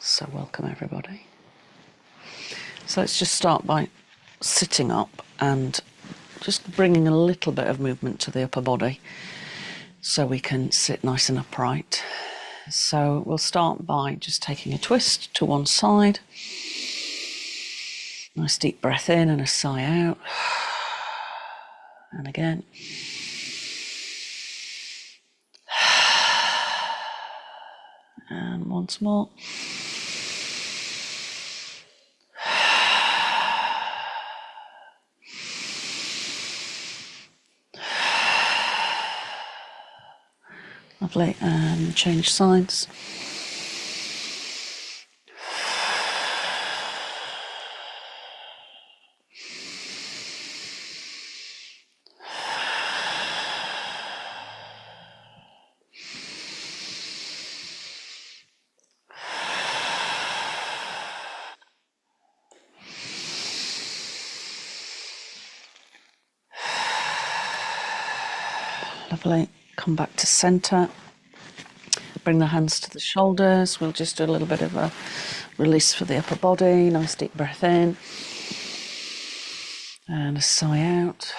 So welcome everybody. So let's just start by sitting up and just bringing a little bit of movement to the upper body so we can sit nice and upright. So we'll start by just taking a twist to one side. Nice deep breath in and a sigh out. And again. And once more. Lovely, and change sides. Lovely, come back to centre. Bring the hands to the shoulders. We'll just do a little bit of a release for the upper body. Nice deep breath in. And a sigh out.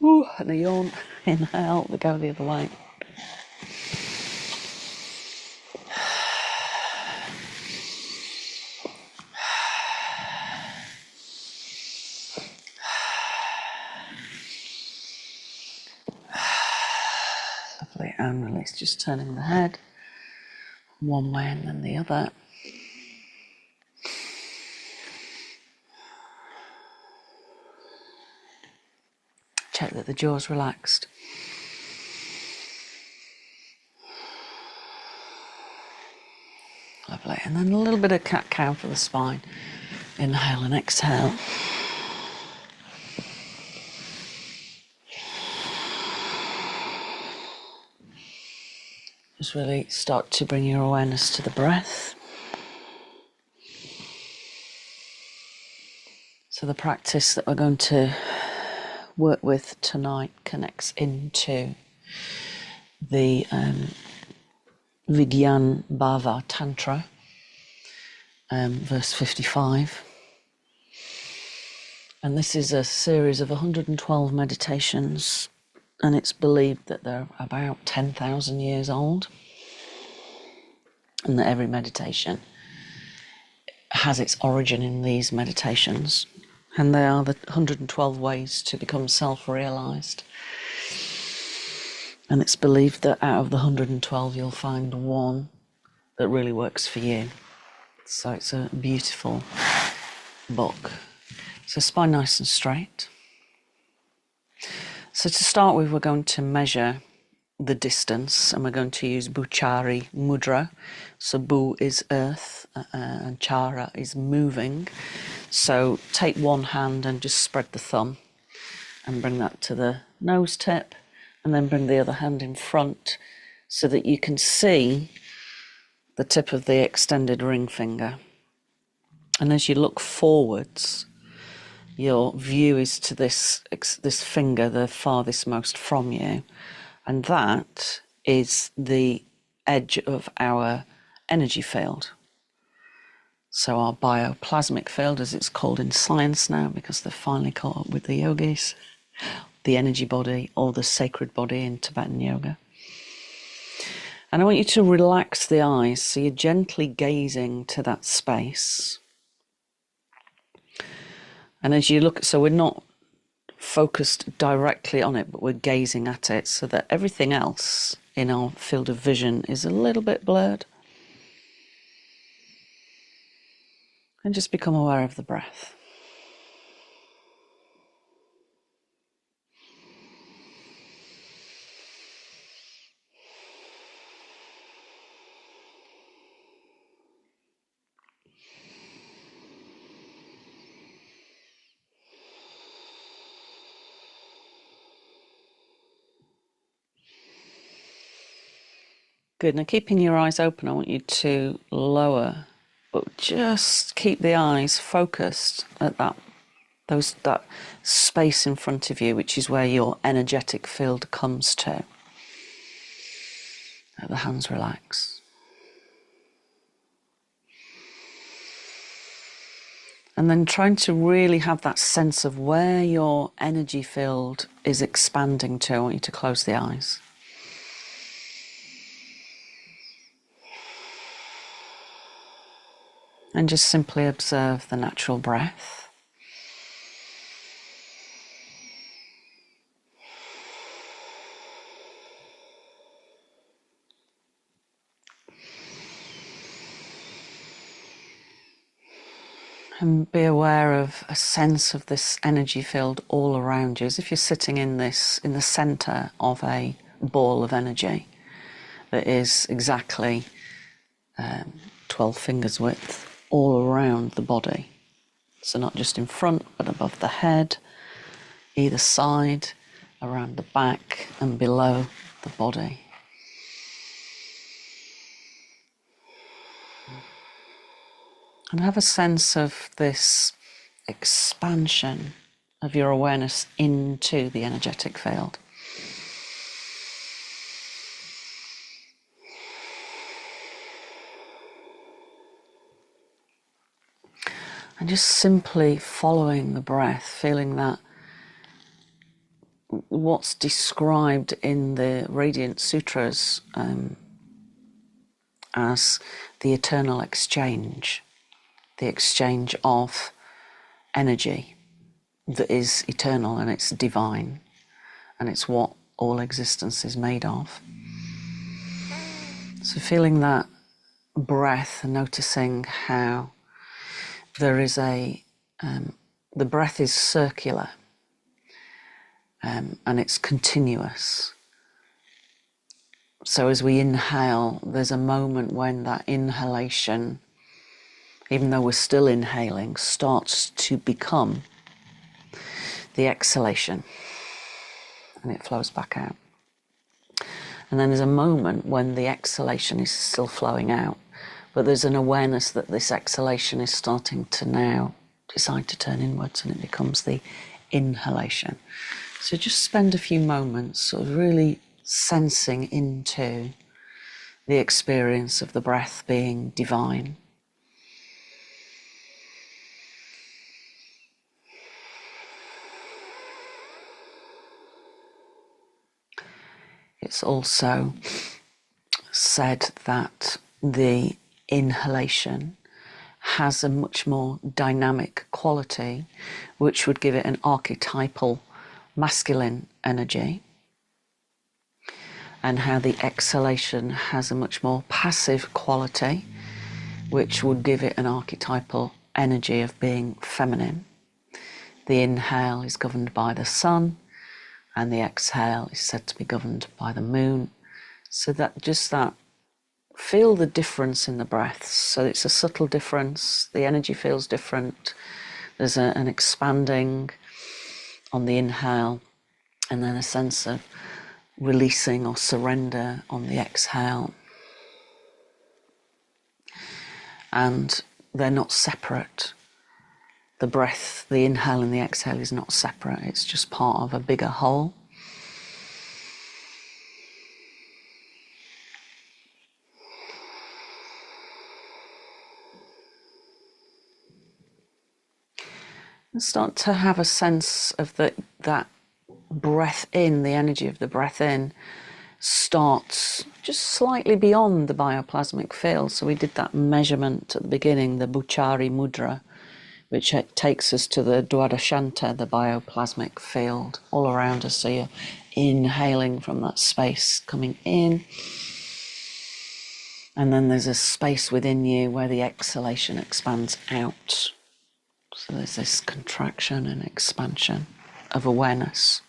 Ooh, and a yawn. Inhale, we go the other way. Lovely, and release, just turning the head one way and then the other. Check that the jaw's relaxed. Lovely, and then a little bit of cat-cow for the spine. Inhale and exhale. Just really start to bring your awareness to the breath. So the practice that we're going to work with tonight connects into the Vijnana Bhairava Tantra, verse 55. And this is a series of 112 meditations, and it's believed that they're about 10,000 years old, and that every meditation has its origin in these meditations. And they are the 112 ways to become self-realized. And it's believed that out of the 112, you'll find one that really works for you. So it's a beautiful book. So spine nice and straight. So to start with, we're going to measure the distance, and we're going to use Buchari Mudra. So Bu is earth, and Chara is moving. So take one hand and just spread the thumb and bring that to the nose tip, and then bring the other hand in front so that you can see the tip of the extended ring finger. And as you look forwards, your view is to this finger, the farthest most from you, and that is the edge of our energy field. So our bioplasmic field, as it's called in science now, because they've finally caught up with the yogis, the energy body or the sacred body in Tibetan yoga. And I want you to relax the eyes, so you're gently gazing to that space. And as you look, so we're not focused directly on it, but we're gazing at it so that everything else in our field of vision is a little bit blurred. And just become aware of the breath. Good. Now, keeping your eyes open, I want you to lower, but just keep the eyes focused at that space in front of you, which is where your energetic field comes to. Let the hands relax. And then trying to really have that sense of where your energy field is expanding to. I want you to close the eyes. And just simply observe the natural breath. And be aware of a sense of this energy field all around you, as if you're sitting in the centre of a ball of energy that is exactly 12 fingers width all around the body. So not just in front, but above the head, either side, around the back and below the body. And have a sense of this expansion of your awareness into the energetic field. And just simply following the breath, feeling that what's described in the Radiant Sutras as the eternal exchange, the exchange of energy that is eternal and it's divine, and it's what all existence is made of. So feeling that breath and noticing how there is the breath is circular and it's continuous. So as we inhale, there's a moment when that inhalation, even though we're still inhaling, starts to become the exhalation, and it flows back out. And then there's a moment when the exhalation is still flowing out, but there's an awareness that this exhalation is starting to now decide to turn inwards, and it becomes the inhalation. So just spend a few moments sort of really sensing into the experience of the breath being divine. It's also said that the inhalation has a much more dynamic quality, which would give it an archetypal masculine energy, and how the exhalation has a much more passive quality, which would give it an archetypal energy of being feminine. The inhale is governed by the sun, and the exhale is said to be governed by the moon. So that feel the difference in the breaths. So it's a subtle difference. The energy feels different. There's an expanding on the inhale, and then a sense of releasing or surrender on the exhale. And they're not separate. The breath, the inhale and the exhale is not separate. It's just part of a bigger whole. And start to have a sense of that breath in, the energy of the breath in starts just slightly beyond the bioplasmic field. So we did that measurement at the beginning, the Buchari Mudra, which takes us to the Dwadashanta, the bioplasmic field, all around us. So you're inhaling from that space, coming in. And then there's a space within you where the exhalation expands out. So there's this contraction and expansion of awareness.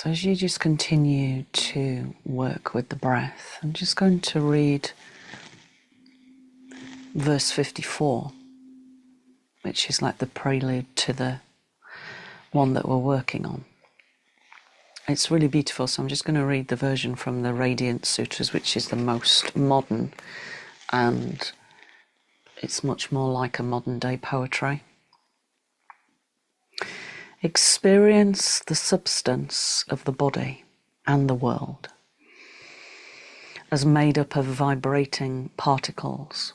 So as you just continue to work with the breath, I'm just going to read verse 54, which is like the prelude to the one that we're working on. It's really beautiful, so I'm just going to read the version from the Radiant Sutras, which is the most modern, and it's much more like a modern day poetry. Experience the substance of the body and the world as made up of vibrating particles.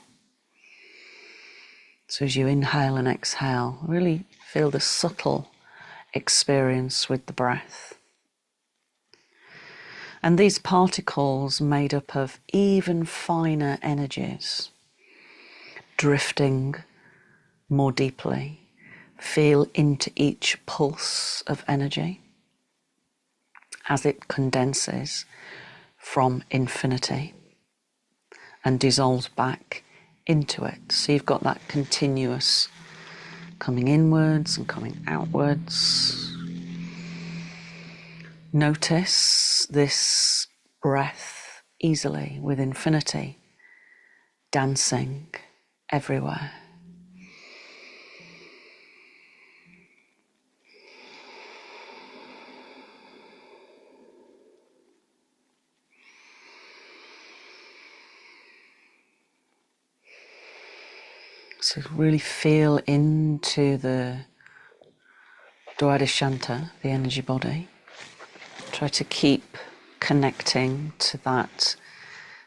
So as you inhale and exhale, really feel the subtle experience with the breath. And these particles made up of even finer energies, drifting more deeply. Feel into each pulse of energy as it condenses from infinity and dissolves back into it. So you've got that continuous coming inwards and coming outwards. Notice this breath easily with infinity dancing everywhere. So really feel into the Dwadashanta, the energy body. Try to keep connecting to that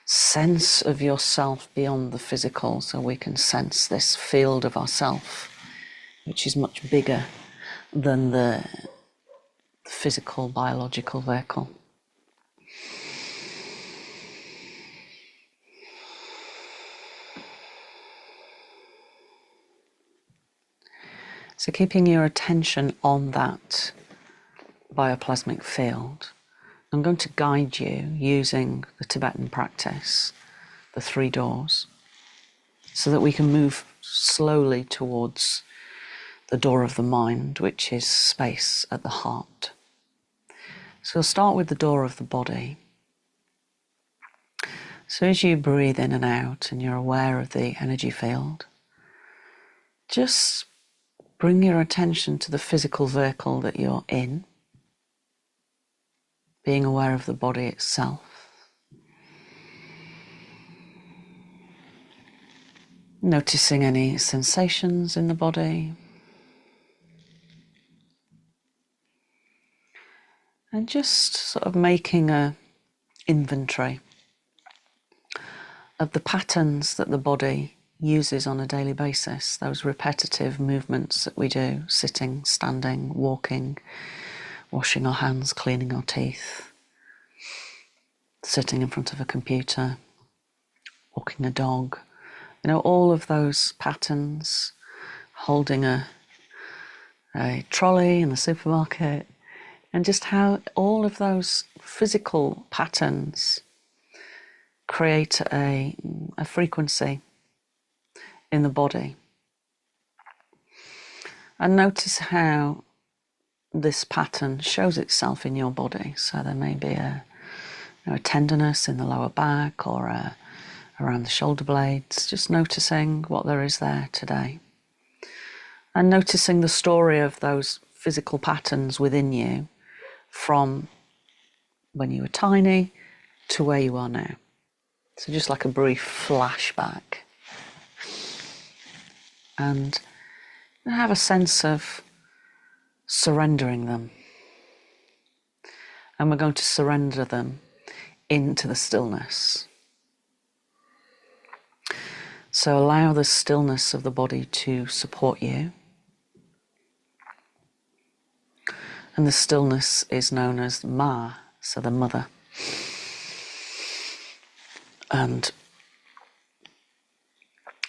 sense of yourself beyond the physical, so we can sense this field of ourself, which is much bigger than the physical biological vehicle. So keeping your attention on that bioplasmic field, I'm going to guide you using the Tibetan practice, the 3 doors, so that we can move slowly towards the door of the mind, which is space at the heart. So we'll start with the door of the body. So as you breathe in and out and you're aware of the energy field, just bring your attention to the physical vehicle that you're in, being aware of the body itself. Noticing any sensations in the body. And just sort of making an inventory of the patterns that the body uses on a daily basis, those repetitive movements that we do, sitting, standing, walking, washing our hands, cleaning our teeth, sitting in front of a computer, walking a dog. You know, all of those patterns, holding a trolley in the supermarket, and just how all of those physical patterns create a frequency in the body. And notice how this pattern shows itself in your body. So there may be a tenderness in the lower back or around the shoulder blades, just noticing what there is there today. And noticing the story of those physical patterns within you from when you were tiny to where you are now. So just like a brief flashback. And have a sense of surrendering them. And we're going to surrender them into the stillness. So allow the stillness of the body to support you. And the stillness is known as Ma, so the mother. And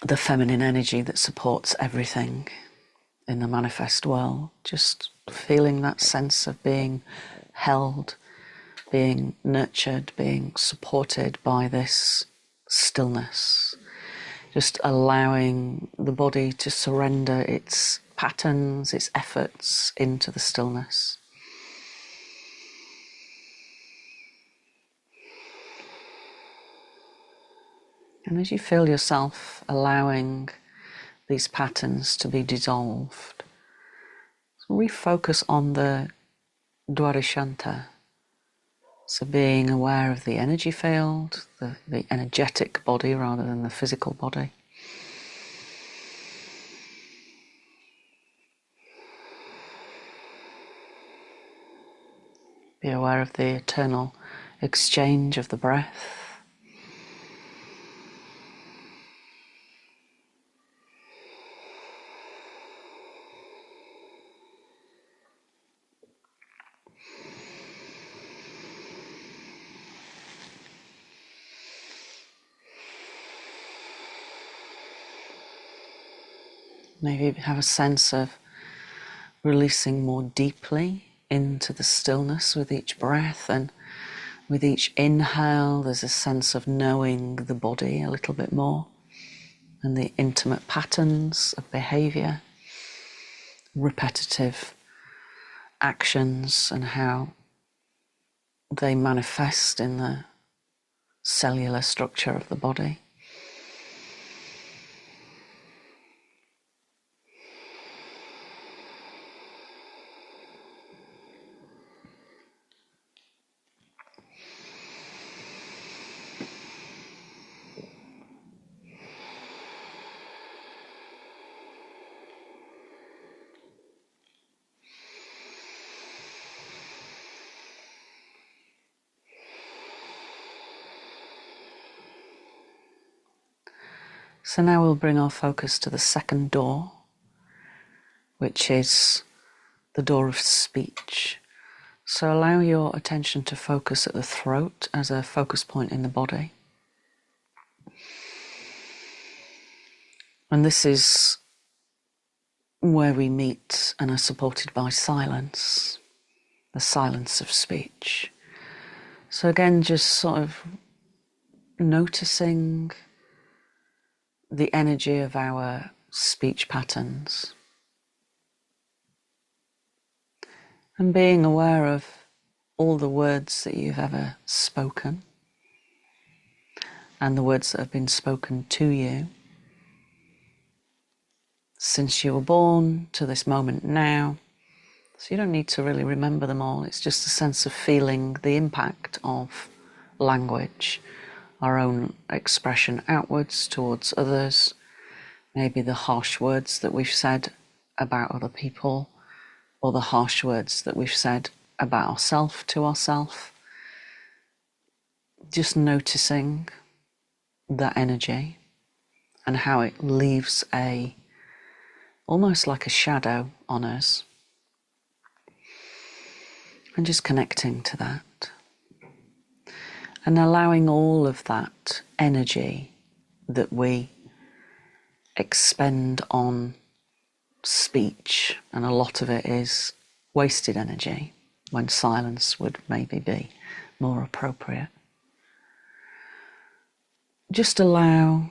the feminine energy that supports everything in the manifest world. Just feeling that sense of being held, being nurtured, being supported by this stillness. Just allowing the body to surrender its patterns, its efforts into the stillness. And as you feel yourself allowing these patterns to be dissolved, refocus on the Dwarishanta. So being aware of the energy field, the energetic body rather than the physical body. Be aware of the eternal exchange of the breath. Maybe have a sense of releasing more deeply into the stillness with each breath, and with each inhale there's a sense of knowing the body a little bit more and the intimate patterns of behaviour, repetitive actions and how they manifest in the cellular structure of the body. So now we'll bring our focus to the second door, which is the door of speech. So allow your attention to focus at the throat as a focus point in the body. And this is where we meet and are supported by silence, the silence of speech. So again, just sort of noticing the energy of our speech patterns and being aware of all the words that you've ever spoken and the words that have been spoken to you since you were born to this moment now. So you don't need to really remember them all. It's just a sense of feeling the impact of language, our own expression outwards towards others, maybe the harsh words that we've said about other people, or the harsh words that we've said about ourselves to ourselves. Just noticing that energy and how it leaves almost like a shadow on us, and just connecting to that and allowing all of that energy that we expend on speech, and a lot of it is wasted energy when silence would maybe be more appropriate. Just allow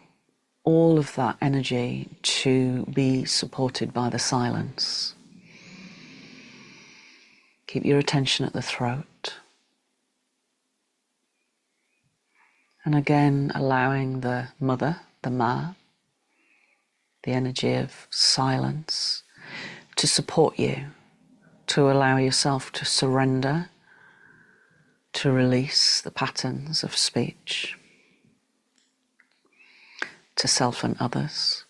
all of that energy to be supported by the silence. Keep your attention at the throat. And again, allowing the mother, the ma, the energy of silence to support you, to allow yourself to surrender, to release the patterns of speech to self and others.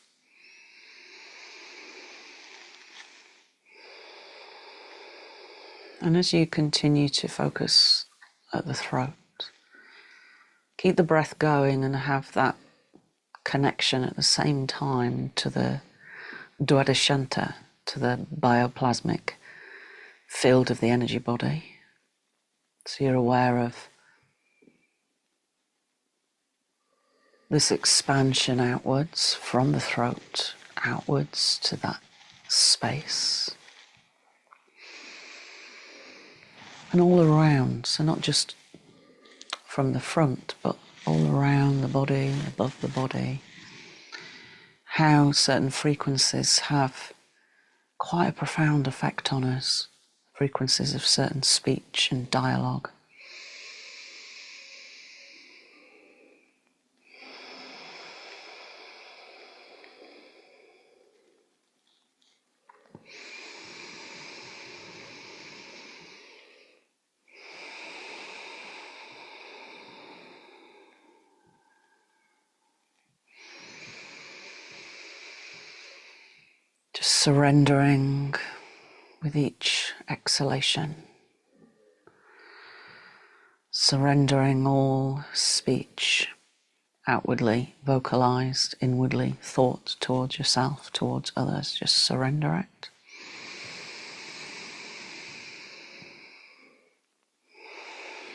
And as you continue to focus at the throat, keep the breath going and have that connection at the same time to the Dwadashanta, to the bioplasmic field of the energy body. So you're aware of this expansion outwards from the throat, outwards to that space. And all around, so not just from the front, but all around the body, above the body, how certain frequencies have quite a profound effect on us, frequencies of certain speech and dialogue. surrendering with each exhalation, surrendering all speech, outwardly vocalized, inwardly thought towards yourself, towards others. Just surrender it.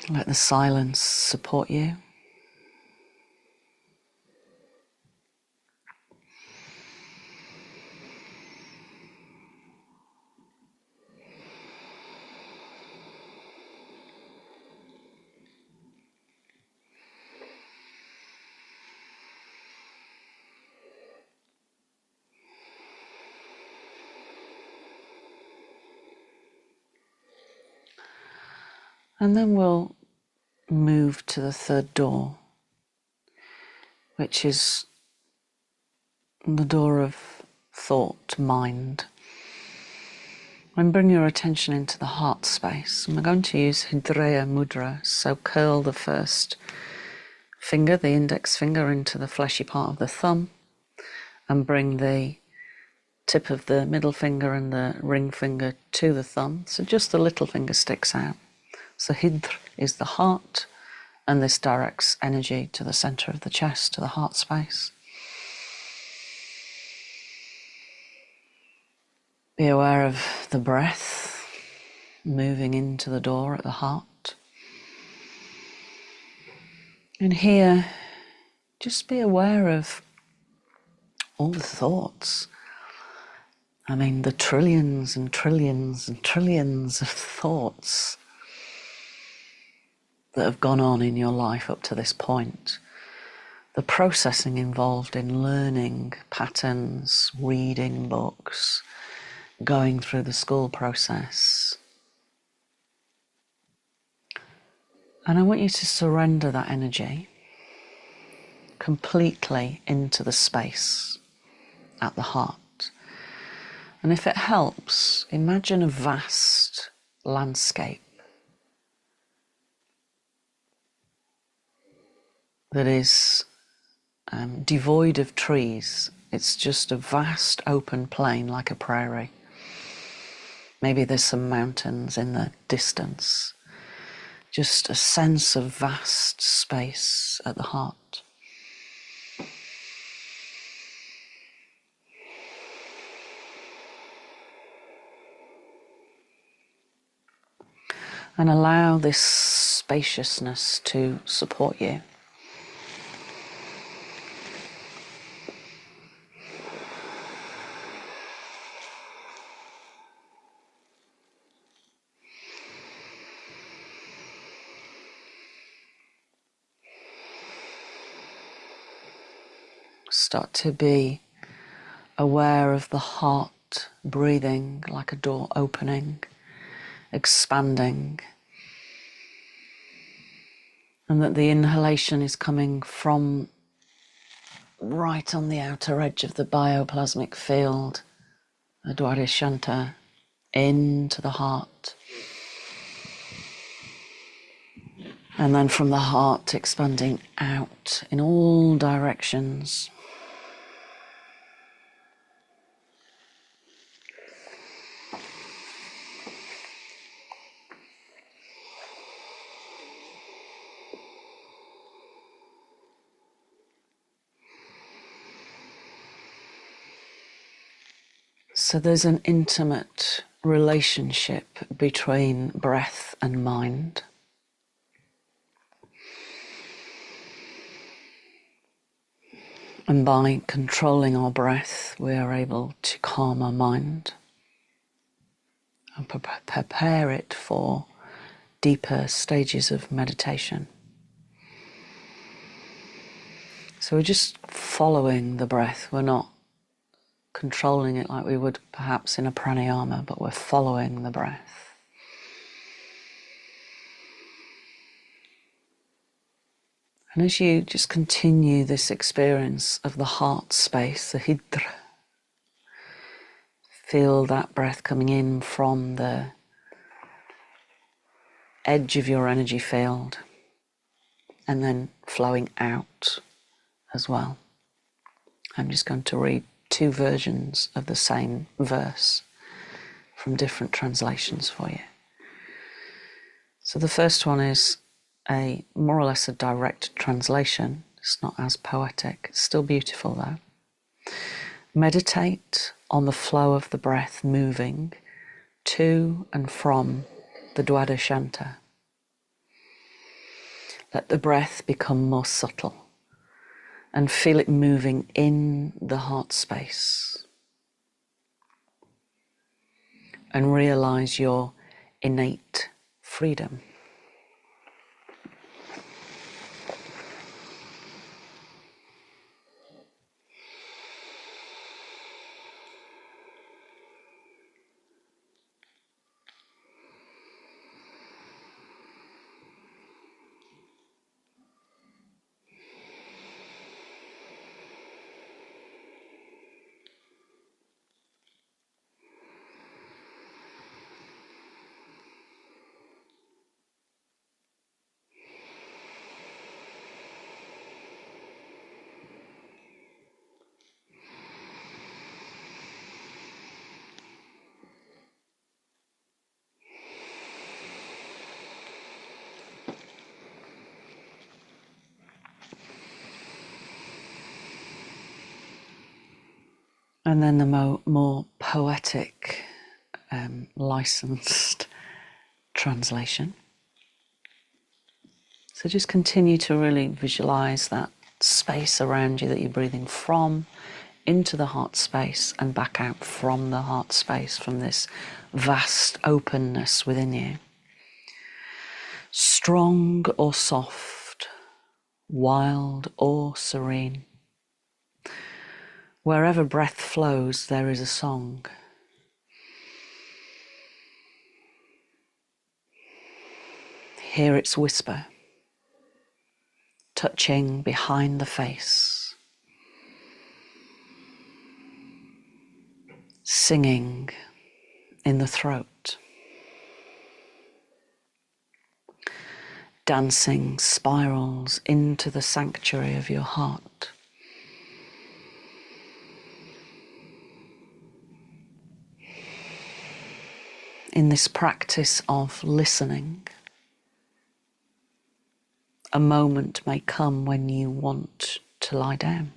Let the silence support you. And then we'll move to the third door, which is the door of thought, mind. And bring your attention into the heart space. And we're going to use Hridaya Mudra, so curl the first finger, the index finger, into the fleshy part of the thumb, and bring the tip of the middle finger and the ring finger to the thumb, so just the little finger sticks out. So Hridra is the heart, and this directs energy to the center of the chest, to the heart space. Be aware of the breath moving into the door at the heart. And here, just be aware of all the thoughts. I mean, the trillions and trillions and trillions of thoughts that have gone on in your life up to this point. The processing involved in learning patterns, reading books, going through the school process. And I want you to surrender that energy completely into the space at the heart. And if it helps, imagine a vast landscape that is devoid of trees. It's just a vast open plain like a prairie. Maybe there's some mountains in the distance. Just a sense of vast space at the heart. And allow this spaciousness to support you. Start to be aware of the heart breathing like a door opening, expanding, and that the inhalation is coming from right on the outer edge of the bioplasmic field, the Dwarishanta, into the heart. And then from the heart expanding out in all directions. So there's an intimate relationship between breath and mind. And by controlling our breath, we are able to calm our mind and prepare it for deeper stages of meditation. So we're just following the breath. We're not controlling it like we would perhaps in a pranayama, but we're following the breath. And as you just continue this experience of the heart space, the Hridra, feel that breath coming in from the edge of your energy field and then flowing out as well. I'm just going to read two versions of the same verse from different translations for you. So the first one is a more or less a direct translation. It's not as poetic. It's still beautiful though. Meditate on the flow of the breath moving to and from the Dwadashanta. Let the breath become more subtle and feel it moving in the heart space. And realize your innate freedom. And then the more poetic, licensed translation. So just continue to really visualize that space around you that you're breathing from, into the heart space and back out from the heart space, from this vast openness within you. Strong or soft, wild or serene. Wherever breath flows, there is a song. Hear its whisper, touching behind the face, singing in the throat, dancing spirals into the sanctuary of your heart. In this practice of listening, a moment may come when you want to lie down.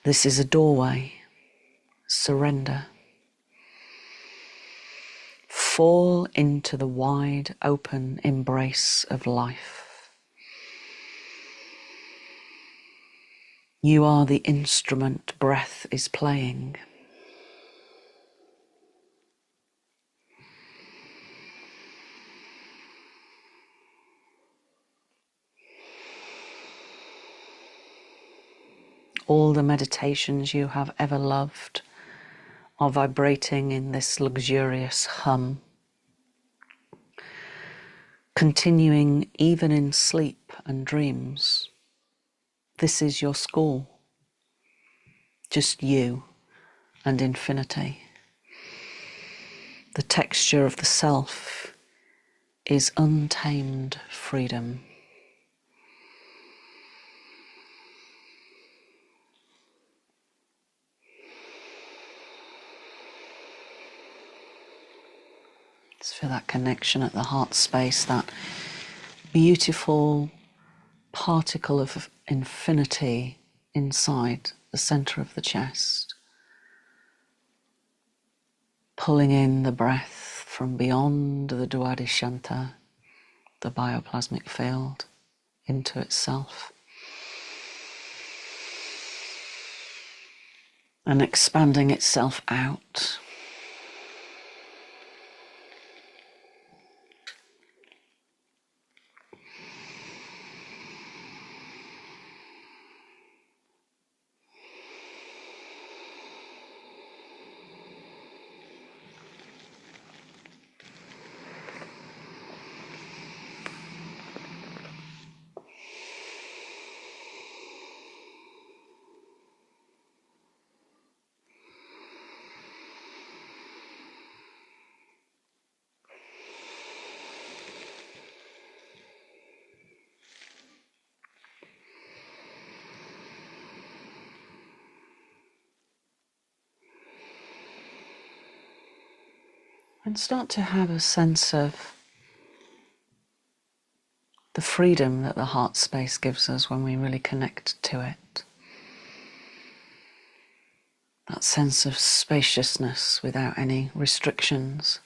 This is a doorway. Surrender. Fall into the wide open embrace of life. You are the instrument breath is playing. All the meditations you have ever loved are vibrating in this luxurious hum, continuing even in sleep and dreams. This is your school, just you and infinity. The texture of the self is untamed freedom. Just feel that connection at the heart space, that beautiful particle of infinity inside the center of the chest, pulling in the breath from beyond the Dwadashanta, the bioplasmic field, into itself, and expanding itself out. And start to have a sense of the freedom that the heart space gives us when we really connect to it. That sense of spaciousness without any restrictions.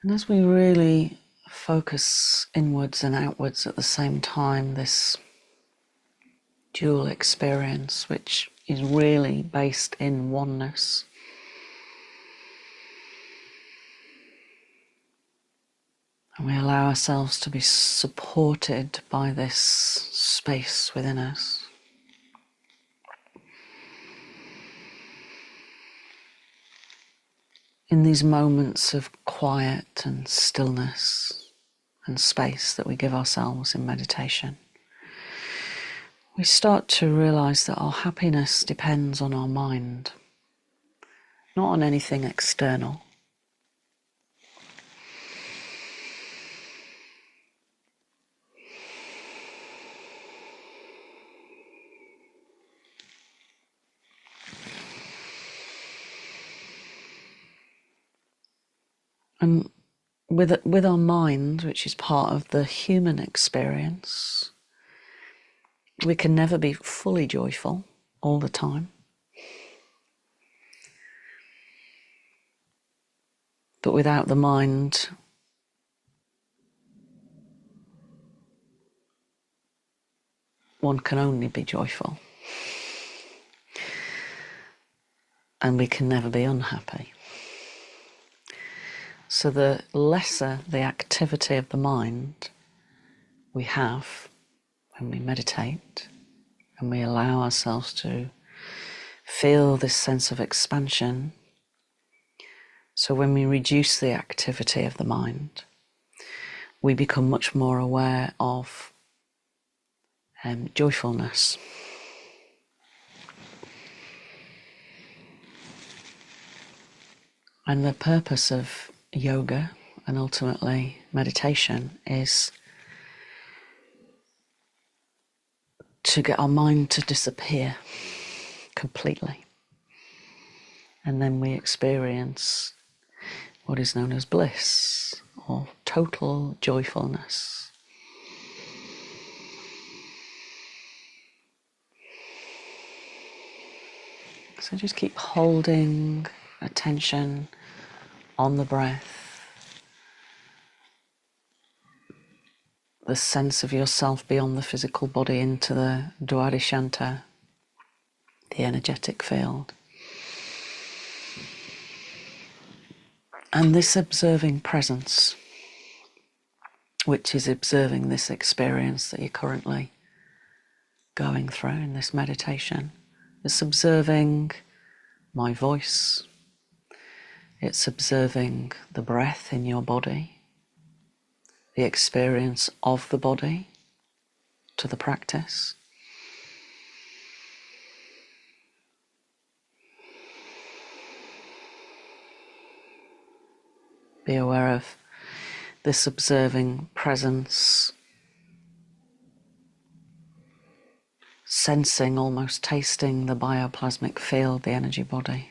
And as we really focus inwards and outwards at the same time, this dual experience, which is really based in oneness, and we allow ourselves to be supported by this space within us. In these moments of quiet and stillness and space that we give ourselves in meditation, we start to realize that our happiness depends on our mind, not on anything external. And with our mind, which is part of the human experience, we can never be fully joyful all the time. But without the mind, one can only be joyful. And we can never be unhappy. So the lesser the activity of the mind we have when we meditate, and we allow ourselves to feel this sense of expansion. So when we reduce the activity of the mind, we become much more aware of joyfulness. And the purpose of yoga and ultimately meditation is to get our mind to disappear completely. And then we experience what is known as bliss or total joyfulness. So just keep holding attention on the breath, the sense of yourself beyond the physical body into the Dwadishanta, the energetic field. And this observing presence, which is observing this experience that you're currently going through in this meditation, is observing my voice, it's observing the breath in your body, the experience of the body to the practice. Be aware of this observing presence, sensing, almost tasting the bioplasmic field, the energy body.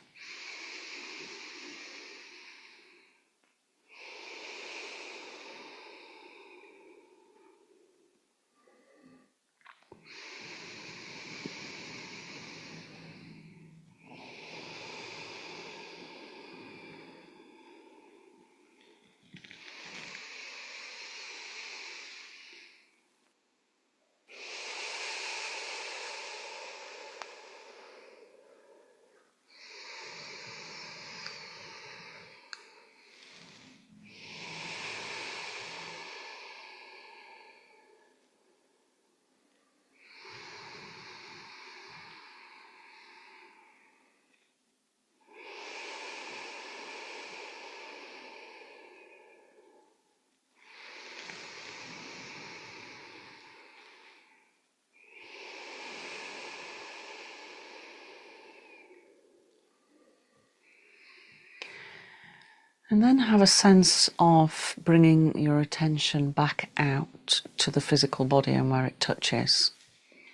And then have a sense of bringing your attention back out to the physical body and where it touches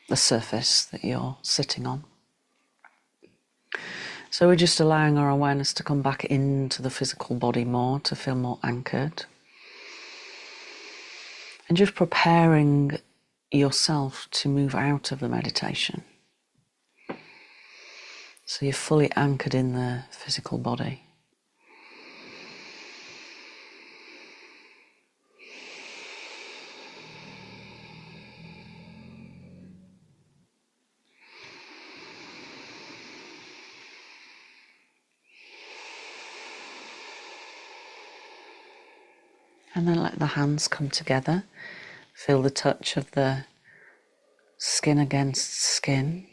the surface that you're sitting on. So we're just allowing our awareness to come back into the physical body more, to feel more anchored. And just preparing yourself to move out of the meditation. So you're fully anchored in the physical body. And then let the hands come together. Feel the touch of the skin against skin.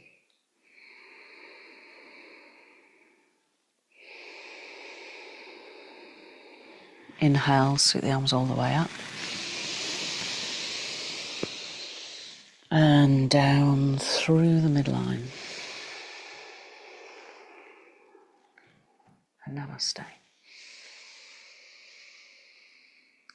Inhale, sweep the arms all the way up. And down through the midline. And namaste.